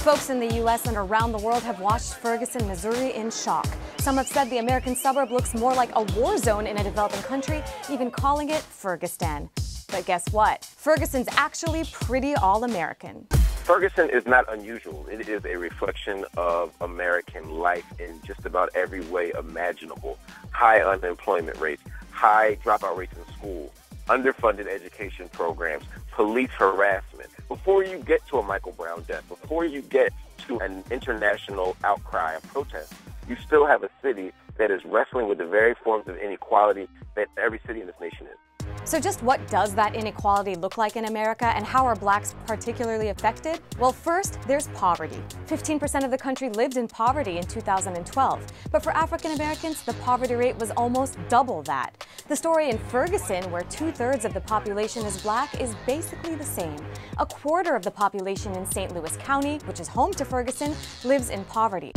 Folks in the U.S. and around the world have watched Ferguson, Missouri in shock. Some have said the American suburb looks more like a war zone in a developing country, even calling it Ferguson. But guess what? Ferguson's actually pretty all-American. Ferguson is not unusual. It is a reflection of American life in just about every way imaginable. High unemployment rates, high dropout rates in school, underfunded education programs, police harassment. Before you get to a Michael Brown death, before you get to an international outcry of protest, you still have a city that is wrestling with the very forms of inequality that every city in this nation is. So just what does that inequality look like in America, and how are blacks particularly affected? Well, first, there's poverty. 15% of the country lived in poverty in 2012. But for African Americans, the poverty rate was almost double that. The story in Ferguson, where 2/3 of the population is black, is basically the same. A quarter of the population in St. Louis County, which is home to Ferguson, lives in poverty.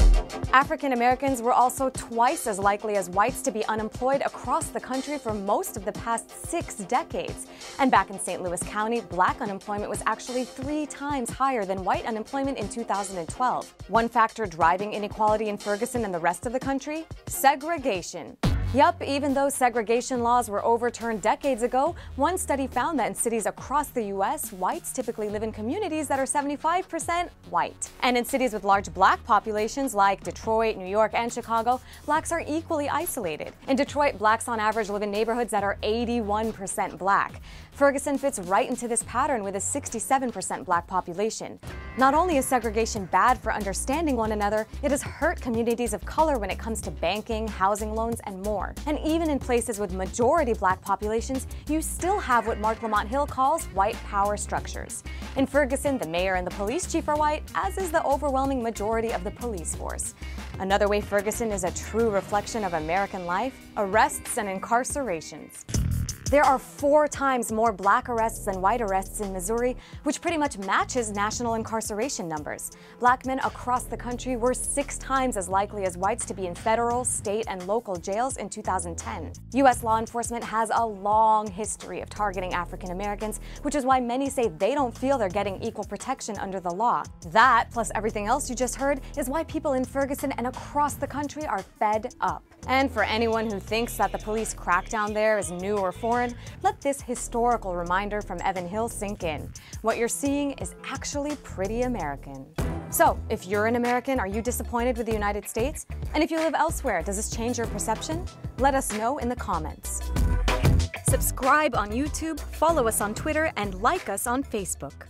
African Americans were also twice as likely as whites to be unemployed across the country for most of the past 6 decades. And back in St. Louis County, black unemployment was actually 3 times higher than white unemployment in 2012. One factor driving inequality in Ferguson and the rest of the country? Segregation. Yup, even though segregation laws were overturned decades ago, one study found that in cities across the U.S., whites typically live in communities that are 75% white. And in cities with large black populations like Detroit, New York, and Chicago, blacks are equally isolated. In Detroit, blacks on average live in neighborhoods that are 81% black. Ferguson fits right into this pattern with a 67% black population. Not only is segregation bad for understanding one another, it has hurt communities of color when it comes to banking, housing loans, and more. And even in places with majority black populations, you still have what Mark Lamont Hill calls white power structures. In Ferguson, the mayor and the police chief are white, as is the overwhelming majority of the police force. Another way Ferguson is a true reflection of American life: arrests and incarcerations. There are 4 times more black arrests than white arrests in Missouri, which pretty much matches national incarceration numbers. Black men across the country were 6 times as likely as whites to be in federal, state, and local jails in 2010. U.S. law enforcement has a long history of targeting African Americans, which is why many say they don't feel they're getting equal protection under the law. That, plus everything else you just heard, is why people in Ferguson and across the country are fed up. And for anyone who thinks that the police crackdown there is new or foreign, let this historical reminder from Evan Hill sink in. What you're seeing is actually pretty American. So, if you're an American, are you disappointed with the United States? And if you live elsewhere, does this change your perception? Let us know in the comments. Subscribe on YouTube, follow us on Twitter, and like us on Facebook.